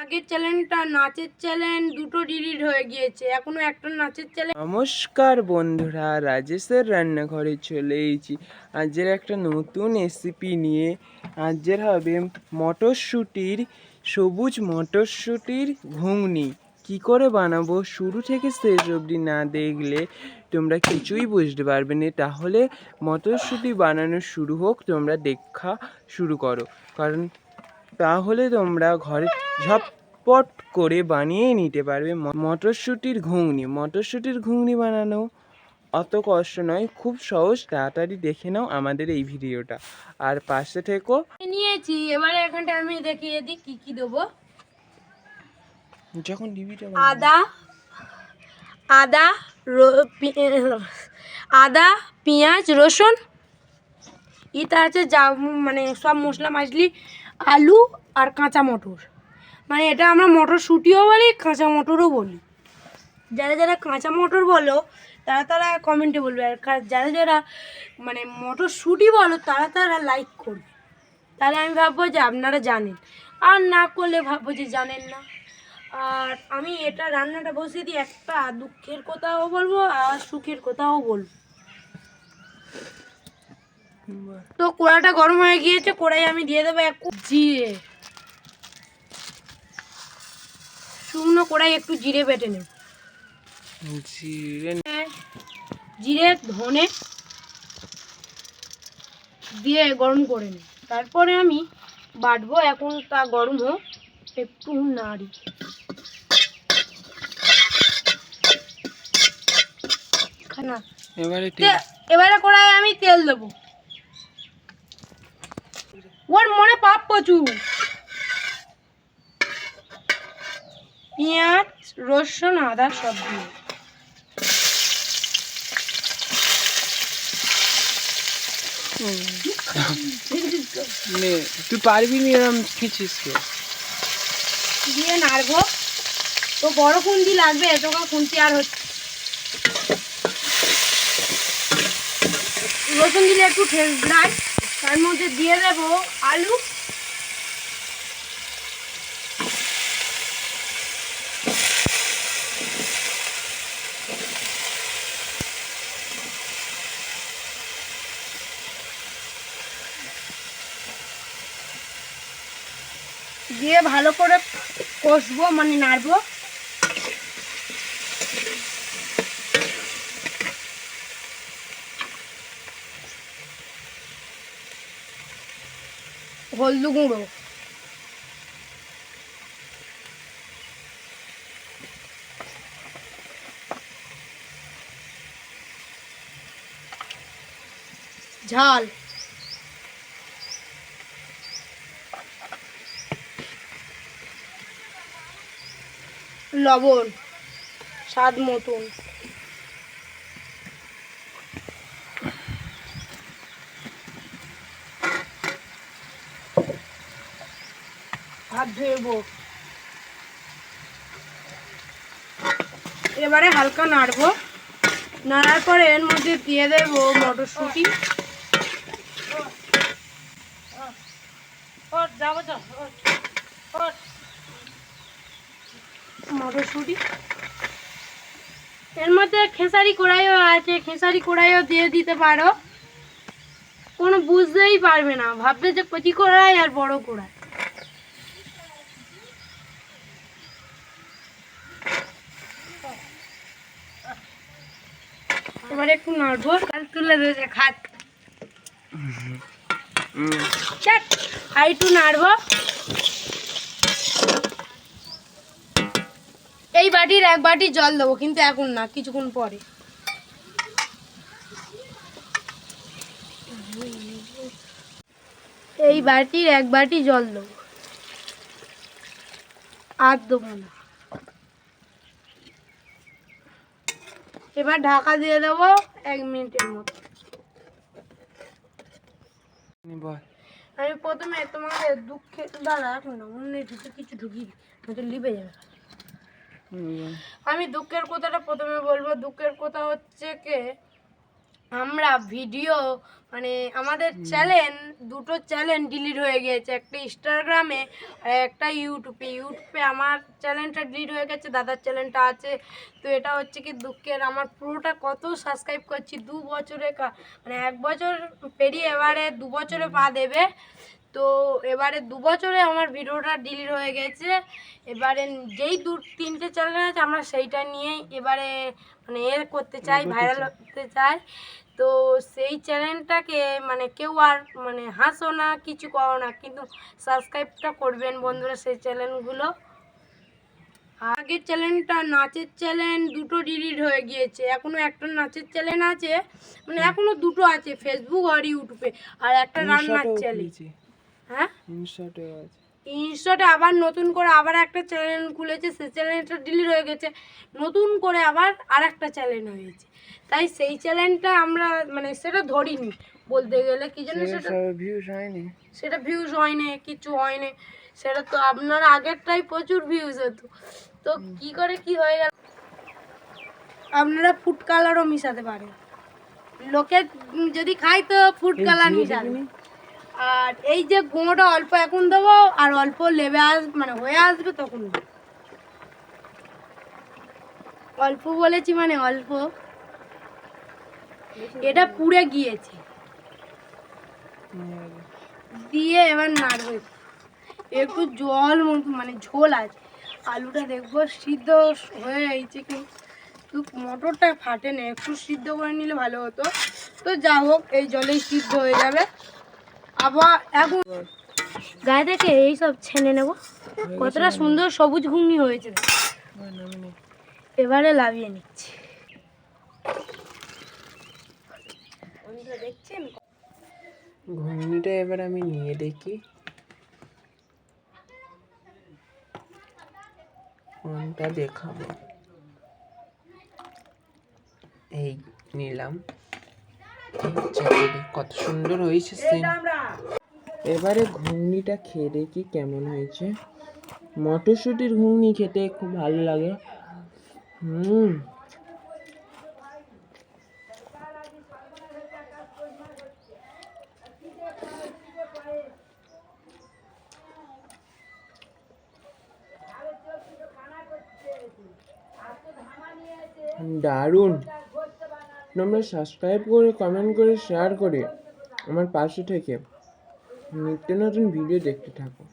আগের চ্যানেলটা নাচের চ্যানেল দুটো ডিলিট হয়ে গিয়েছে, এখনো একটা নাচের চ্যানেল। নমস্কার বন্ধুরা, রাজেশের রান্নাঘরে চলে এসেছি আজের একটা নতুন রেসিপি নিয়ে। আজের হবে মটরশুঁটির, সবুজ মটরশুঁটির ঘুগনি। কি করে বানাবো শুরু থেকে শেষ অবধি না দেখলে তোমরা কিছুই বুঝতে পারবে না। তাহলে মটরশুঁটি বানানো শুরু হোক, তোমরা দেখা শুরু করো, কারণ তাহলে তোমরা ঘরে ঝটপট করে বানিয়ে নিতে পারবে মটরশুঁটির ঘুগনি। মটরশুঁটির ঘুগনি বানানো অত কষ্ট নয়, খুব সহজ। তাড়াতাড়ি দেখে নাও আমাদের এই ভিডিওটা আর পাশে থেকো। নিয়েছি, এবারে এখানটা আমি দেখিয়ে দিই কি কি দেবো। যখন ডিবিটা আদা আদা আদা, পেঁয়াজ, রসুন, এটা আছে যা মানে সব মশলা মাছলি, আলু আর কাঁচা মটর। মানে এটা আমরা মটরশুঁটিও বলি, কাঁচা মটরও বলি। যারা যারা কাঁচা মটর বলো তারা তারা কমেন্টে বলবে, আর যারা যারা মানে মটরশুঁটি বলো তারা তারা লাইক করবে। তাহলে আমি ভাববো যে আপনারা জানেন, আর না করলে ভাববো যে জানেন না। আর আমি এটা রান্নাটা বসিয়ে দিই, একটা দুঃখের কথাও বলবো আর সুখের কথাও বলবো। তো কড়াটা গরম হয়ে গিয়েছে, কড়াই আমি দিয়ে দেবো এক জিরে। শুকনো কড়াই একটু জিরে বেটে নেব, জিরে ধনে দিয়ে গরম করে নেব। তারপরে আমি বাটবো, এখন তা গরম হোক, একটু নাড়ি। এবারে কড়াই আমি তেল দেবো। ওর মনে পাপ প্রচুর। পেঁয়াজ, রসুন, আদা সব দিয়ে তুই পারবি নি এরকম খিচিস দিয়ে নাড়বো। তো বড় খুন্তি লাগবে, এতটা খুন্তি আর হচ্ছে। রসুন দিলে একটু ঠেসলাই, তার মধ্যে দিয়ে দেবো আলু, দিয়ে ভালো করে কষবো, মানে নাড়বো। হলদু গুঁড়ো, ঝাল, লবণ স্বাদ মতন, হাত ধুয়েবো। এবারে হালকা নাড়বো, নাড়ার পরে এর মধ্যে দিয়ে দেবো মটরশুঁটি। মটরশুঁটি এর মধ্যে খেসারি কড়াইও আছে, খেসারি কড়াইও দিয়ে দিতে পারো, কোনো বুঝতেই পারবে না, ভাববে যে কচি কড়াই আর বড় কড়াই। এবারে একটু নাড়বো, কাল তুলে রয়েছে খাট আর একটু নাড়বো। এই বাটির এক বাটি জল দেবো, কিন্তু এখন না, কিছুক্ষণ পরে। এই বাটির এক বাটি জল দেবো, আর দেবো না। এবার ঢাকা দিয়ে দেবো 1 মিনিটের মতো। আমি প্রথমে তোমাদের দুঃখের দ্বারা এখন না অন্য কিছু ঢুকি লিবে যাবে। আমি দুঃখের কথাটা প্রথমে বলবো। দুঃখের কথা হচ্ছে কে আমরা ভিডিও মানে আমাদের দুটো চ্যানেল ডিলিট হয়ে গিয়েছে, একটা ইনস্টাগ্রামে আর একটা ইউটিউবে আমার চ্যানেলটা ডিলিট হয়ে গেছে, দাদার চ্যানেলটা আছে। তো এটা হচ্ছে কি দুঃখের, আমার পুরোটা কত সাবস্ক্রাইব করছি 2 বছরে মানে 1 বছর পেরিয়ে এবারে 2 বছরে পা দেবে। তো এবারে 2 বছরে আমার ভিডিওটা ডিলিট হয়ে গেছে। এবারে যেই 2-3টে চ্যানেল আছে আমরা সেইটা নিয়েই এবারে মানে করতে চাই, ভাইরাল করতে চাই। তো সেই চ্যানেলটাকে মানে কেউ আর মানে হাসো না, কিছু করো না, কিন্তু সাবস্ক্রাইবটা করবেন বন্ধুরা সেই চ্যানেলগুলো। আগের চ্যানেলটা নাচের চ্যানেল দুটো ডিলিট হয়ে গিয়েছে, এখনও একটা নাচের চ্যানেল আছে, মানে এখনও দুটো আছে, ফেসবুক আর ইউটিউবে, আর একটা রান্নার চ্যানেল। হ্যাঁ, ইনস্টাতে আবার নতুন করে আবার একটা চ্যানেল খুলেছে, সেই চ্যানেলটা ডিলিট হয়ে গেছে, নতুন করে আবার আর একটা চ্যানেল হয়েছে। তাই সেই চ্যানেলটা আমরা মানে সেটা ধরিনি বলতে গেলে, কি জন্য সেটা ভিউজ হয়নি, কিছু হয়নি। সেটা তো আপনার আগেরটাই প্রচুর ভিউজ হতো, তো কি করে কি হয়ে গেল। আপনারা ফুড কালারও মিশাতে পারেন, লোকে যদি খায় তো ফুড কালার মিশাবে। আর এই যে গুঁড়োটা অল্প এখন দেবো, আর অল্প লেবে মানে হয়ে আসবে তখন অল্প বলেছি মানে অল্প, এটা পুড়ে গিয়েছে দিয়ে এবার নাড়বে, একটু জল মতো মানে ঝোল আছে, আলুটা দেখবো সিদ্ধ হয়ে গেছে, কিন্তু মটরটা ফাটে না, একটু সিদ্ধ করে নিলে ভালো হতো। তো যা হোক, এই জলেই সিদ্ধ হয়ে যাবে। আবার এখন গায়ে থেকে এইসব ছেনে নেব, কতটা সুন্দর সবুজ ঘুগনি হয়েছে, এবারে লাভিয়ে নিচ্ছি। দেখছেন ঘুগনিটা এবার আমি নিয়ে দেখি, কোনটা দেখাবো। এই নিলাম, কত সুন্দর হয়েছে সেন্ট। এবারে ঘুগনিটা খেয়ে দেখি কেমন হয়েছে। মটরশুঁটির ঘুগনি খেতে খুব ভালো লাগে। দারুণ। তোমরা সাবস্ক্রাইব করে, কমেন্ট করে, শেয়ার করে আমার পাশে থেকে নিত্য নতুন ভিডিও দেখতে থাকো।